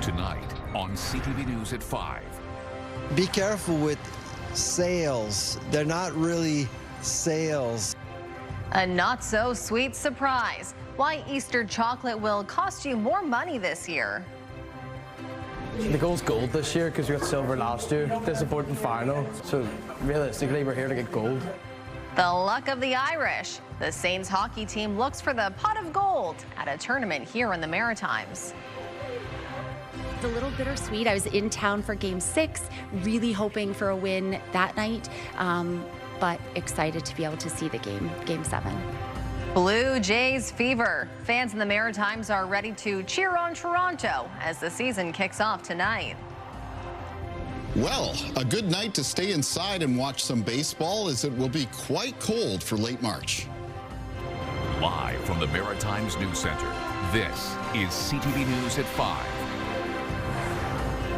Tonight on CTV News at 5. Be careful with sales. They're not really sales. A not-so-sweet surprise. Why Easter chocolate will cost you more money this year. The goal's gold this year because we got silver last year. Disappointing final. So realistically, we're here to get gold. The luck of the Irish. The Saints hockey team looks for the pot of gold at a tournament here in the Maritimes. It's a little bittersweet. I was in town for Game 6, really hoping for a win that night, but excited to be able to see the Game 7. Blue Jays fever. Fans in the Maritimes are ready to cheer on Toronto as the season kicks off tonight. Well, a good night to stay inside and watch some baseball, as it will be quite cold for late March. Live from the Maritimes News Center, this is CTV News at 5.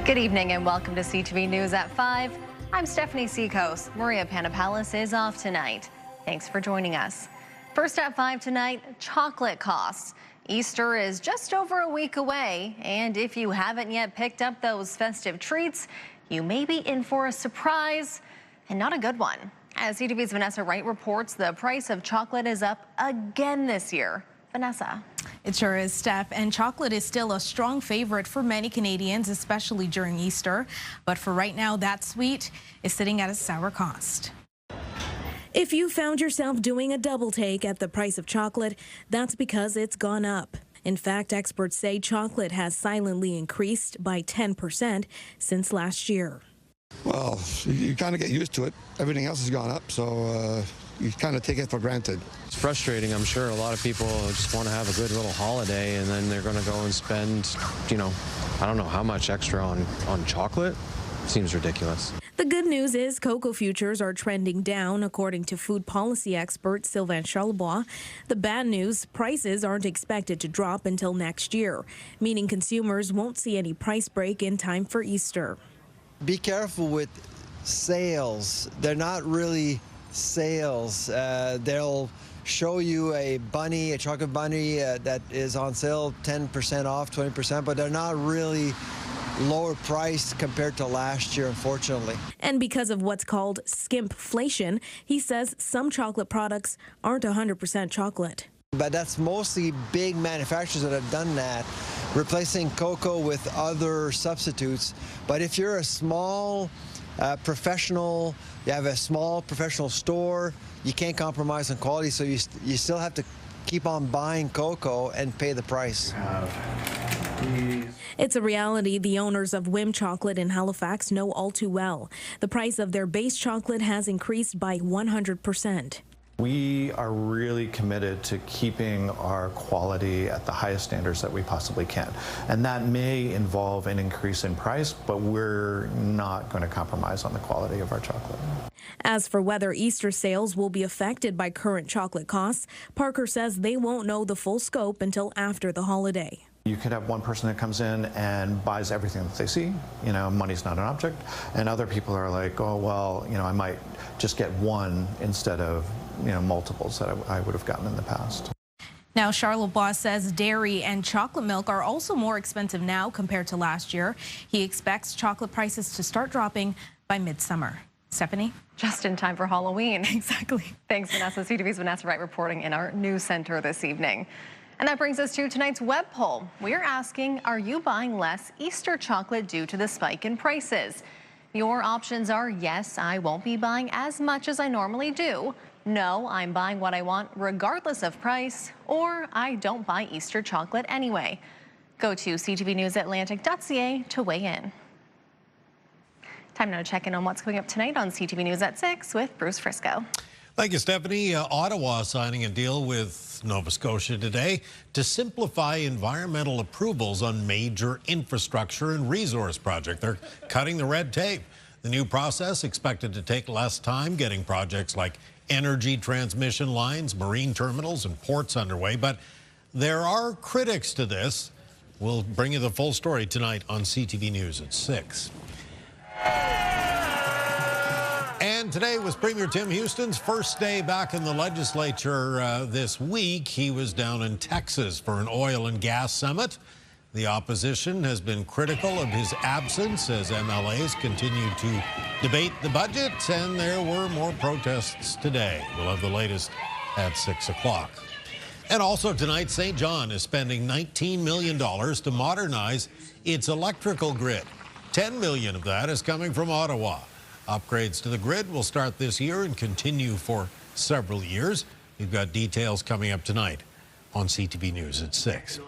Good evening and welcome to CTV News at 5. I'm Stephanie Seacoast. Maria Panapellis is off tonight. Thanks for joining us. First at 5 tonight, chocolate costs. Easter is just over a week away, and if you haven't yet picked up those festive treats, you may be in for a surprise, and not a good one. As CTV's Vanessa Wright reports, the price of chocolate is up again this year. Vanessa. It sure is, Steph, and chocolate is still a strong favorite for many Canadians, especially during Easter. But for right now, that sweet is sitting at a sour cost. If you found yourself doing a double take at the price of chocolate, that's because it's gone up. In fact, experts say chocolate has silently increased by 10% since last year. Well, you kind of get used to it. Everything else has gone up, so you kind of take it for granted. It's frustrating. I'm sure a lot of people just want to have a good little holiday, and then they're going to go and spend, I don't know how much extra on chocolate. Seems ridiculous. The good news is cocoa futures are trending down, according to food policy expert Sylvain Charlebois. The bad news, prices aren't expected to drop until next year, meaning consumers won't see any price break in time for Easter. Be careful with sales. They're not really sales. They'll show you a chocolate bunny that is on sale 10% off, 20%, but they're not really lower priced compared to last year, unfortunately. And because of what's called skimpflation, he says some chocolate products aren't 100% chocolate. But that's mostly big manufacturers that have done that, replacing cocoa with other substitutes. But if you're a small professional, you have a small professional store, you can't compromise on quality, so you still have to keep on buying cocoa and pay the price. It's a reality the owners of Whim Chocolate in Halifax know all too well. The price of their base chocolate has increased by 100%. We are really committed to keeping our quality at the highest standards that we possibly can. And that may involve an increase in price, but we're not going to compromise on the quality of our chocolate. As for whether Easter sales will be affected by current chocolate costs, Parker says they won't know the full scope until after the holiday. You could have one person that comes in and buys everything that they see. Money's not an object. And other people are like, oh, well, I might just get one instead of, multiples that I would have gotten in the past. Now, Charlebois says dairy and chocolate milk are also more expensive now compared to last year. He expects chocolate prices to start dropping by midsummer. Stephanie? Just in time for Halloween. Exactly. Thanks, Vanessa. CTV's Vanessa Wright reporting in our news center this evening. And that brings us to tonight's web poll. We're asking, are you buying less Easter chocolate due to the spike in prices? Your options are yes, I won't be buying as much as I normally do. No, I'm buying what I want regardless of price. Or I don't buy Easter chocolate anyway. Go to ctvnewsatlantic.ca to weigh in. Time now to check in on what's coming up tonight on CTV News at 6 with Bruce Frisco. Thank you, Stephanie. Ottawa signing a deal with Nova Scotia today to simplify environmental approvals on major infrastructure and resource projects. They're cutting the red tape. The new process expected to take less time getting projects like energy transmission lines, marine terminals, and ports underway. But there are critics to this. We'll bring you the full story tonight on CTV News at 6. And today was Premier Tim Houston's first day back in the legislature this week. He was down in Texas for an oil and gas summit. The opposition has been critical of his absence as MLAs continue to debate the budget, and there were more protests today. We'll have the latest at 6 o'clock. And also tonight, St. John is spending $19 million to modernize its electrical grid. $10 million of that is coming from Ottawa. Upgrades to the grid will start this year and continue for several years. We've got details coming up tonight on CTV News at 6.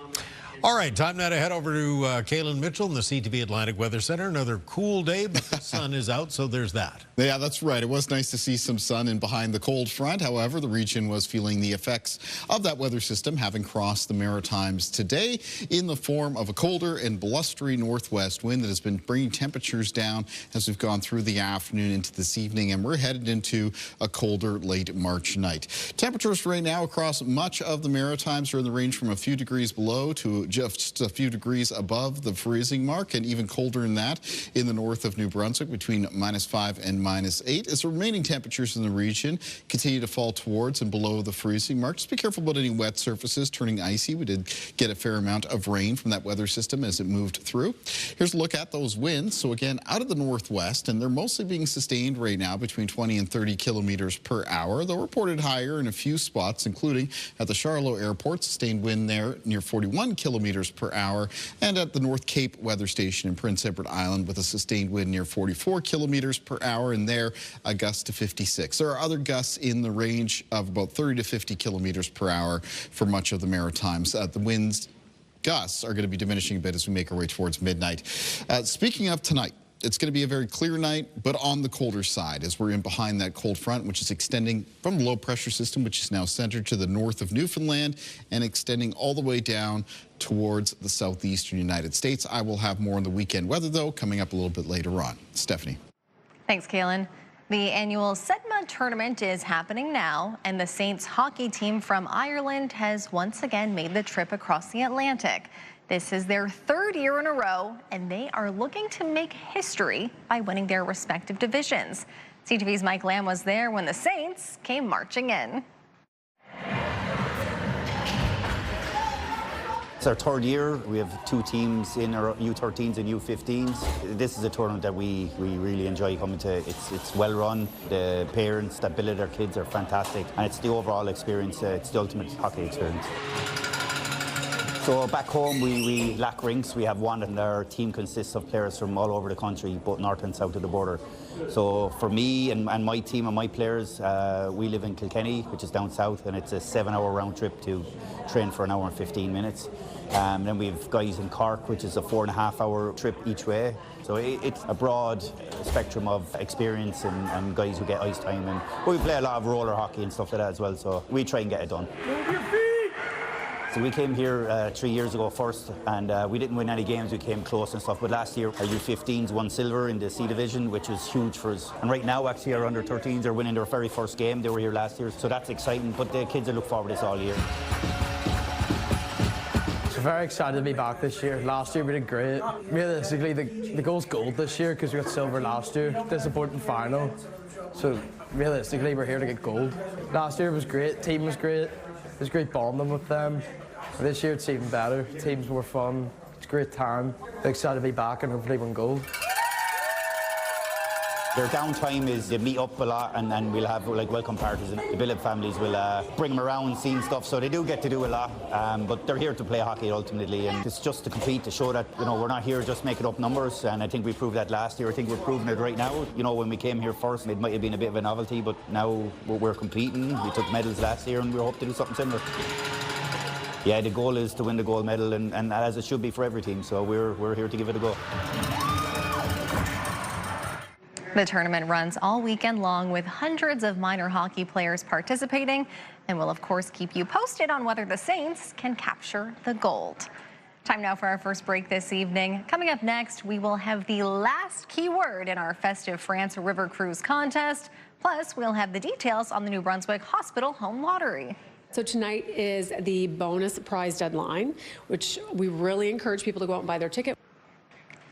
All right, time now to head over to Kaylin Mitchell in the CTV Atlantic Weather Center. Another cool day, but the sun is out, so there's that. Yeah, that's right. It was nice to see some sun in behind the cold front. However, the region was feeling the effects of that weather system having crossed the Maritimes today in the form of a colder and blustery northwest wind that has been bringing temperatures down as we've gone through the afternoon into this evening, and we're headed into a colder late March night. Temperatures right now across much of the Maritimes are in the range from a few degrees below to just a few degrees above the freezing mark, and even colder than that in the north of New Brunswick between -5 and -8. As the remaining temperatures in the region continue to fall towards and below the freezing mark, just be careful about any wet surfaces turning icy. We did get a fair amount of rain from that weather system as it moved through. Here's a look at those winds. So again, out of the northwest, and they're mostly being sustained right now between 20 and 30 kilometers per hour. They're reported higher in a few spots, including at the Charlotte Airport, sustained wind there near 41 kilometers per hour, and at the North Cape Weather Station in Prince Edward Island with a sustained wind near 44 kilometers per hour, and there a gust to 56. There are other gusts in the range of about 30 to 50 kilometers per hour for much of the Maritimes. The winds gusts are going to be diminishing a bit as we make our way towards midnight. Speaking of tonight, it's going to be a very clear night, but on the colder side as we're in behind that cold front, which is extending from the low pressure system, which is now centered to the north of Newfoundland and extending all the way down towards the southeastern United States. I will have more on the weekend weather, though, coming up a little bit later on. Stephanie. Thanks, Kaylin. The annual SEDMA tournament is happening now, and the Saints hockey team from Ireland has once again made the trip across the Atlantic. This is their third year in a row, and they are looking to make history by winning their respective divisions. CTV's Mike Lamb was there when the Saints came marching in. It's our third year. We have two teams in our U13s and U15s. This is a tournament that we really enjoy coming to. It's well run. The parents that billet their kids are fantastic, and it's the overall experience. It's the ultimate hockey experience. So back home, we lack rinks. We have one, and our team consists of players from all over the country, both north and south of the border. So for me and my team and my players, we live in Kilkenny, which is down south, and it's a 7-hour round trip to train for 1 hour and 15 minutes. Then we have guys in Cork, which is a 4.5-hour trip each way. So it's a broad spectrum of experience and guys who get ice time. And we play a lot of roller hockey and stuff like that as well, so we try and get it done. So we came here 3 years ago first, and we didn't win any games. We came close and stuff, but last year our U15s won silver in the C division, which was huge for us. And right now, actually, our under 13s are winning their very first game. They were here last year, so that's exciting. But the kids are looking forward to this all year. So very excited to be back this year. Last year we did great. Realistically, the goal's gold this year because we got silver last year. Disappointing final. So realistically, we're here to get gold. Last year was great. Team was great. It was great bonding with them. This year it's even better. Teams more fun. It's a great time. They're excited to be back and hopefully win gold. Their downtime is they meet up a lot, and we'll have like welcome parties, and the billet families will bring them around, seeing stuff. So they do get to do a lot, but they're here to play hockey ultimately, and it's just to compete, to show that we're not here just making up numbers. And I think we proved that last year. I think we're proving it right now. When we came here first, it might have been a bit of a novelty, but now we're competing. We took medals last year, and we hope to do something similar. Yeah, the goal is to win the gold medal, and as it should be for every team. So we're here to give it a go. The tournament runs all weekend long with hundreds of minor hockey players participating, and we'll of course keep you posted on whether the Saints can capture the gold. Time now for our first break this evening. Coming up next, we will have the last keyword in our festive France River Cruise contest. Plus, we'll have the details on the New Brunswick Hospital Home Lottery. So tonight is the bonus prize deadline, which we really encourage people to go out and buy their ticket.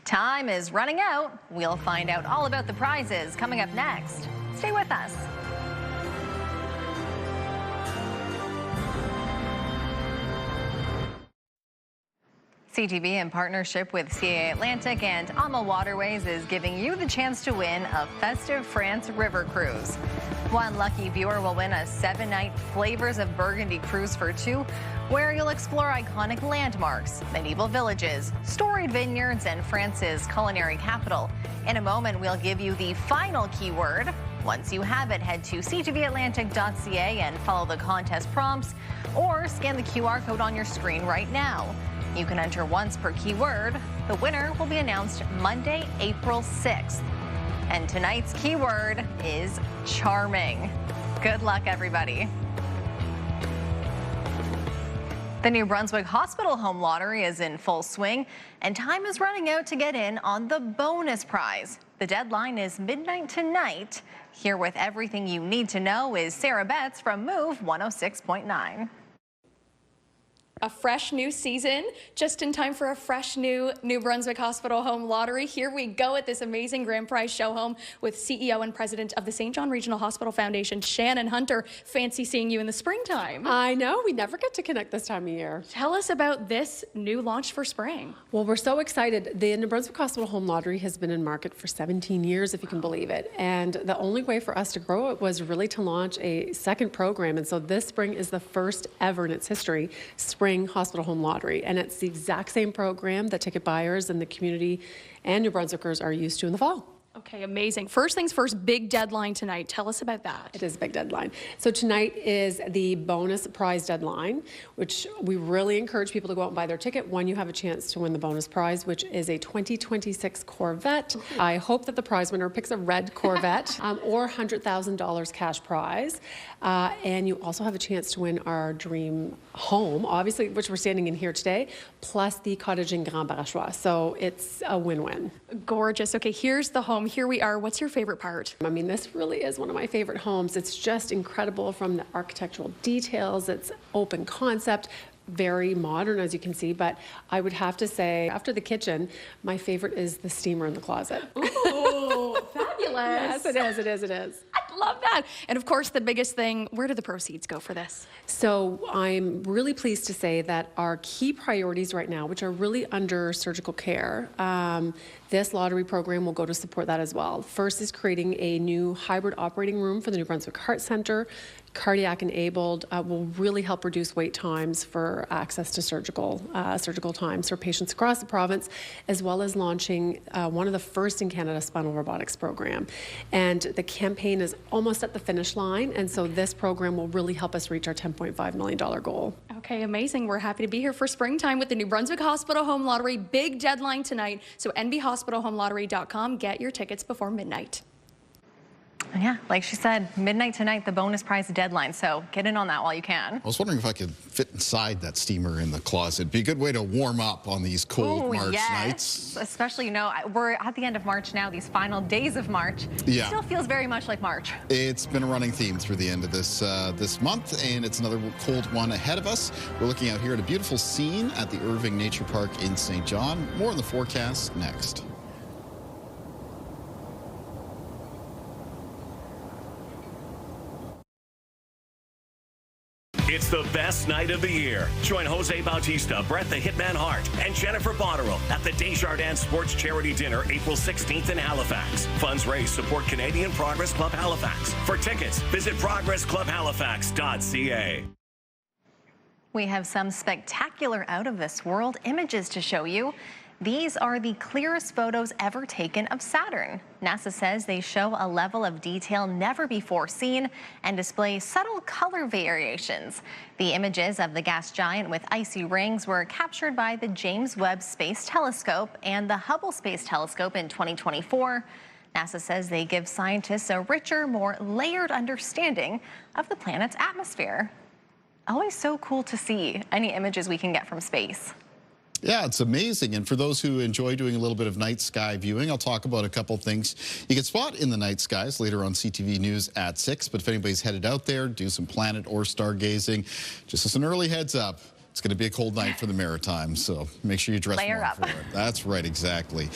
Time is running out. We'll find out all about the prizes coming up next. Stay with us. CTV, in partnership with CA Atlantic and AMA Waterways, is giving you the chance to win a festive France river cruise. One lucky viewer will win a 7-night Flavors of Burgundy cruise for two, where you'll explore iconic landmarks, medieval villages, storied vineyards, and France's culinary capital. In a moment, we'll give you the final keyword. Once you have it, head to ctvatlantic.ca and follow the contest prompts, or scan the QR code on your screen right now. You can enter once per keyword. The winner will be announced Monday, April 6th. And tonight's keyword is charming. Good luck, everybody. The New Brunswick Hospital Home Lottery is in full swing, and time is running out to get in on the bonus prize. The deadline is midnight tonight. Here with everything you need to know is Sarah Betts from Move 106.9. A fresh new season, just in time for a fresh new New Brunswick Hospital Home Lottery. Here we go at this amazing grand prize show home with CEO and president of the St. John Regional Hospital Foundation, Shannon Hunter. Fancy seeing you in the springtime. I know, we never get to connect this time of year. Tell us about this new launch for spring. Well, we're so excited. The New Brunswick Hospital Home Lottery has been in market for 17 years, if you can believe it. And the only way for us to grow it was really to launch a second program. And so this spring is the first ever in its history spring hospital home lottery, and it's the exact same program that ticket buyers and the community and New Brunswickers are used to in the fall. Okay, amazing. First things first, big deadline tonight. Tell us about that. It is a big deadline. So tonight is the bonus prize deadline, which we really encourage people to go out and buy their ticket when you have a chance to win the bonus prize, which is a 2026 Corvette. I hope that the prize winner picks a red Corvette or $100,000 cash prize. And you also have a chance to win our dream home, obviously, which we're standing in here today, plus the cottage in Grand Barachois. So it's a win-win. Gorgeous. Okay, here's the home. Here we are. What's your favorite part? I mean, this really is one of my favorite homes. It's just incredible from the architectural details. It's open concept, very modern, as you can see. But I would have to say, after the kitchen, my favorite is the steamer in the closet. Ooh, fabulous. Yes, it is. It is. It is. I love that. And of course, the biggest thing, where do the proceeds go for this? So I'm really pleased to say that our key priorities right now, which are really under surgical care, this lottery program will go to support that as well. First is creating a new hybrid operating room for the New Brunswick Heart Center. Cardiac enabled will really help reduce wait times for access to surgical times for patients across the province, as well as launching one of the first in Canada spinal robotics program. And the campaign is almost at the finish line, and so this program will really help us reach our $10.5 million goal. Okay, amazing. We're happy to be here for springtime with the New Brunswick Hospital Home Lottery. Big deadline tonight, so nbhospitalhomelottery.com. Get your tickets before midnight. Yeah, like she said, midnight tonight, the bonus prize deadline. So get in on that while you can. I was wondering if I could fit inside that steamer in the closet. It'd be a good way to warm up on these cold March nights. Especially, you know, we're at the end of March now, these final days of March. Yeah. Still feels very much like March. It's been a running theme through the end of this month, and it's another cold one ahead of us. We're looking out here at a beautiful scene at the Irving Nature Park in St. John. More on the forecast next. It's the best night of the year. Join Jose Bautista, Brett the Hitman Hart, and Jennifer Botterill at the Desjardins Sports Charity Dinner April 16th in Halifax. Funds raised support Canadian Progress Club Halifax. For tickets, visit progressclubhalifax.ca. We have some spectacular out-of-this-world images to show you. These are the clearest photos ever taken of Saturn. NASA says they show a level of detail never before seen and display subtle color variations. The images of the gas giant with icy rings were captured by the James Webb Space Telescope and the Hubble Space Telescope in 2024. NASA says they give scientists a richer, more layered understanding of the planet's atmosphere. Always so cool to see any images we can get from space. Yeah, it's amazing. And for those who enjoy doing a little bit of night sky viewing, I'll talk about a couple things you can spot in the night skies later on CTV News at 6. But if anybody's headed out there, do some planet or stargazing, just as an early heads up, It's going to be a cold night for the Maritimes, so make sure you dress Layer warm up. for it. That's right, exactly.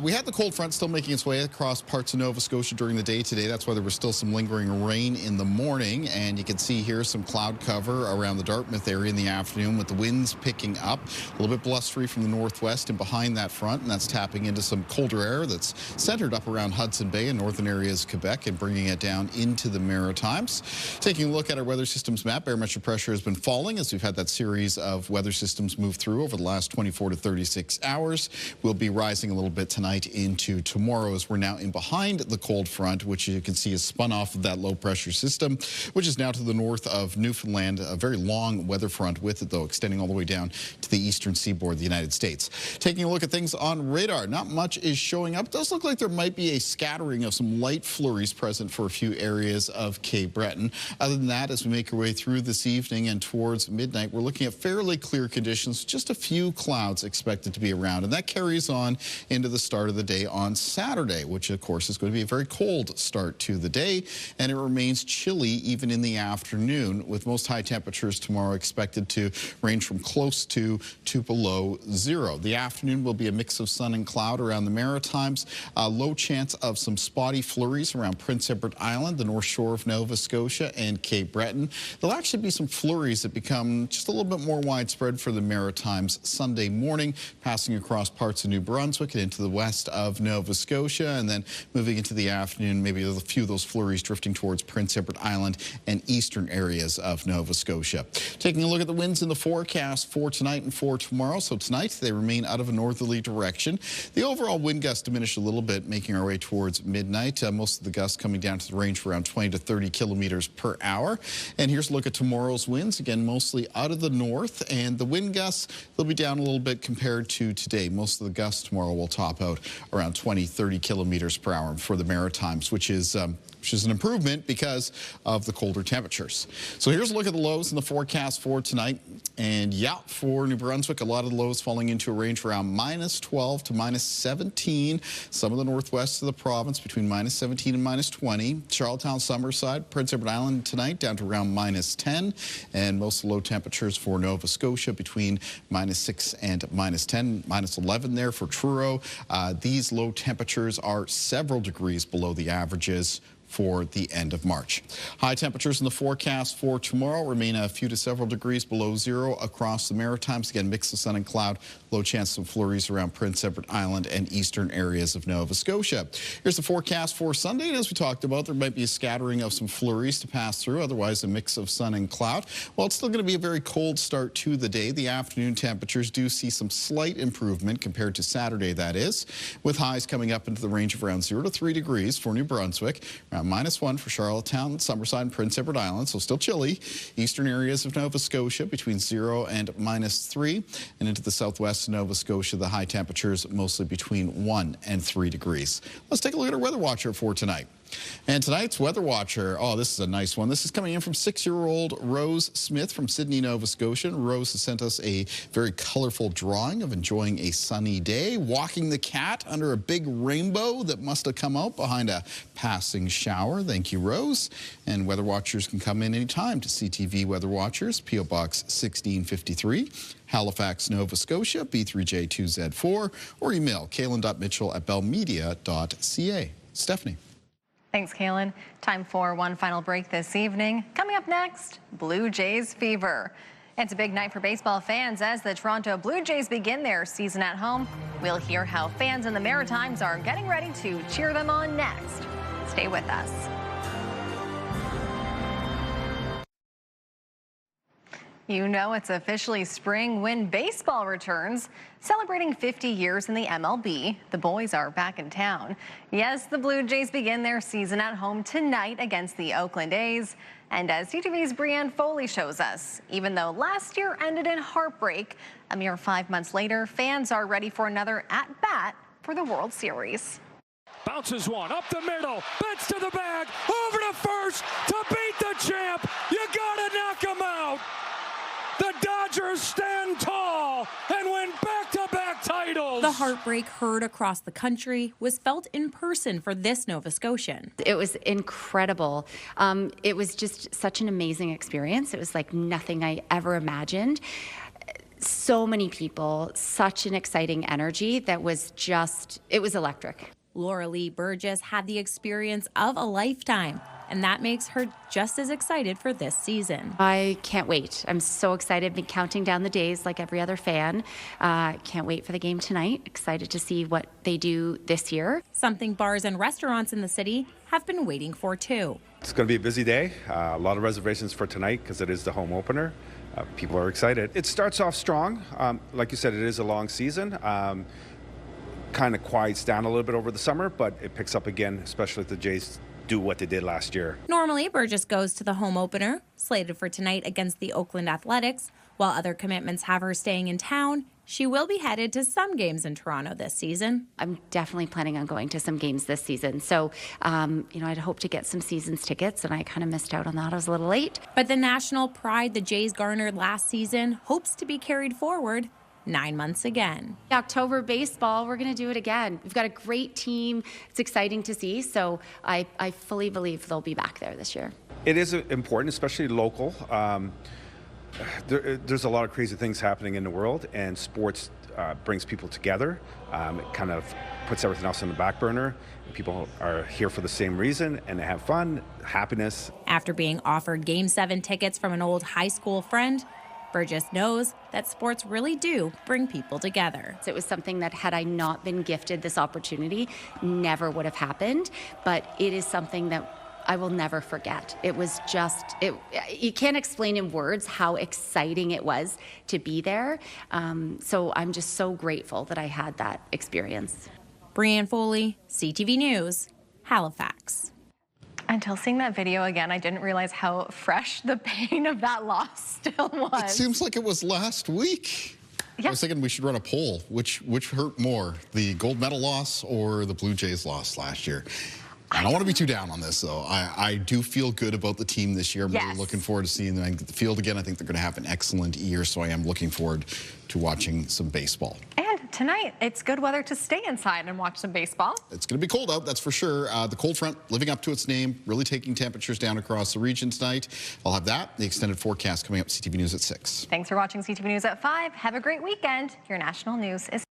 We had the cold front still making its way across parts of Nova Scotia during the day today. That's why there was still some lingering rain in the morning, and you can see here some cloud cover around the Dartmouth area in the afternoon with the winds picking up. A little bit blustery from the northwest and behind that front, and that's tapping into some colder air that's centered up around Hudson Bay and northern areas of Quebec and bringing it down into the Maritimes. Taking a look at our weather systems map, barometric pressure has been falling as we've had that series of weather systems move through over the last 24 to 36 hours. We'll be rising a little bit tonight into tomorrow as we're now in behind the cold front, which you can see is spun off of that low pressure system, which is now to the north of Newfoundland. A very long weather front with it, though, extending all the way down to the eastern seaboard of the United States. Taking a look at things on radar, not much is showing up. It does look like there might be a scattering of some light flurries present for a few areas of Cape Breton. Other than that, as we make our way through this evening and towards midnight, we're looking at fairly clear conditions, just a few clouds expected to be around, and that carries on into the start of the day on Saturday, which of course is going to be a very cold start to the day, and it remains chilly even in the afternoon, with most high temperatures tomorrow expected to range from close to below zero. The afternoon will be a mix of sun and cloud around the Maritimes, low chance of some spotty flurries around Prince Edward Island, the north shore of Nova Scotia, and Cape Breton. There'll actually be some flurries that become just a little bit more widespread for the Maritimes Sunday morning, passing across parts of New Brunswick and into the west of Nova Scotia, and then moving into the afternoon, maybe a few of those flurries drifting towards Prince Edward Island and eastern areas of Nova Scotia. Taking a look at the winds in the forecast for tonight and for tomorrow. So tonight, they remain out of a northerly direction. The overall wind gusts diminish a little bit, making our way towards midnight. Most of the gusts coming down to the range of around 20 to 30 kilometers per hour. And here's a look at tomorrow's winds. Again, mostly out of the north, and the wind gusts, they'll be down a little bit compared to today. Most of the gusts tomorrow will top out around 20, 30 kilometers per hour for the Maritimes, which is an improvement because of the colder temperatures. So here's a look at the lows in the forecast for tonight. And yeah, for New Brunswick, a lot of the lows falling into a range around -12 to -17. Some of the northwest of the province between -17 and -20. Charlottetown, Summerside, Prince Edward Island tonight down to around -10. And most low temperatures for Nova Scotia between -6 and -10, -11 there for Truro. These low temperatures are several degrees below the averages for the end of March. High temperatures in the forecast for tomorrow remain a few to several degrees below zero across the Maritimes. Again, mix of sun and cloud, low chance of flurries around Prince Edward Island and eastern areas of Nova Scotia. Here's the forecast for Sunday, and as we talked about, there might be a scattering of some flurries to pass through, otherwise a mix of sun and cloud. Well, it's still going to be a very cold start to the day. The afternoon temperatures do see some slight improvement compared to Saturday, that is, with highs coming up into the range of around 0 to 3 degrees for New Brunswick, around -1 for Charlottetown, Summerside, and Prince Edward Island, so still chilly. Eastern areas of Nova Scotia between 0 and -3, and into the southwest of Nova Scotia, the high temperatures mostly between 1 and 3 degrees. Let's take a look at our weather watcher for tonight. And tonight's Weather Watcher, oh, this is a nice one. This is coming in from 6-year-old Rose Smith from Sydney, Nova Scotia. Rose has sent us a very colorful drawing of enjoying a sunny day, walking the cat under a big rainbow that must have come out behind a passing shower. Thank you, Rose. And Weather Watchers can come in anytime to CTV Weather Watchers, P.O. Box 1653. Halifax, Nova Scotia, B3J2Z4, or email kaylin.mitchell@bellmedia.ca. Stephanie. Thanks, Kaylin. Time for one final break this evening. Coming up next, Blue Jays fever. It's a big night for baseball fans as the Toronto Blue Jays begin their season at home. We'll hear how fans in the Maritimes are getting ready to cheer them on next. Stay with us. You know it's officially spring when baseball returns. Celebrating 50 years in the MLB, the boys are back in town. Yes, the Blue Jays begin their season at home tonight against the Oakland A's. And as CTV's Brianne Foley shows us, even though last year ended in heartbreak, a mere 5 months later, fans are ready for another at-bat for the World Series. Bounces one, up the middle, bends to the bag, over to first to beat the champ. You gotta knock him out. The Dodgers stand tall and win back-to-back titles. titles. The heartbreak heard across the country was felt in person for this Nova Scotian. It was incredible. It was just such an amazing experience. It was like nothing I ever imagined. So many people, such an exciting energy that was just, it was electric. Laura Lee Burgess had the experience of a lifetime, and that makes her just as excited for this season. I can't wait. I'm so excited. Been counting down the days like every other fan. Can't wait for the game tonight. Excited to see what they do this year. Something bars and restaurants in the city have been waiting for too. It's going to be a busy day. A lot of reservations for tonight because it is the home opener. People are excited. It starts off strong. Like you said, it is a long season. Kind of quiets down a little bit over the summer, but it picks up again, especially if the Jays do what they did last year. Normally, Burgess goes to the home opener, slated for tonight against the Oakland Athletics. While other commitments have her staying in town, she will be headed to some games in Toronto this season. I'm definitely planning on going to some games this season. So, I'd hope to get some season's tickets, and I kind of missed out on that. I was a little late. But the national pride the Jays garnered last season hopes to be carried forward 9 months again. October baseball, we're going to do it again. We've got a great team. It's exciting to see. So I fully believe they'll be back there this year. It is important, especially local. There's a lot of crazy things happening in the world, and sports brings people together. It kind of puts everything else on the back burner. People are here for the same reason, and they have fun, happiness. After being offered Game 7 tickets from an old high school friend, Burgess knows that sports really do bring people together. It was something that, had I not been gifted this opportunity, never would have happened. But it is something that I will never forget. It was just, you can't explain in words how exciting it was to be there. So I'm just so grateful that I had that experience. Brianne Foley, CTV News, Halifax. Until seeing that video again, I didn't realize how fresh the pain of that loss still was. It seems like it was last week. Yeah. I was thinking we should run a poll. Which hurt more, the gold medal loss or the Blue Jays loss last year? I don't want to be too down on this, though. I do feel good about the team this year. I'm really looking forward to seeing them get the field again. I think they're going to have an excellent year, so I am looking forward to watching some baseball. And tonight, it's good weather to stay inside and watch some baseball. It's going to be cold out, that's for sure. The cold front living up to its name, really taking temperatures down across the region tonight. I'll have that, the extended forecast coming up, CTV News at 6. Thanks for watching CTV News at 5. Have a great weekend. Your national news is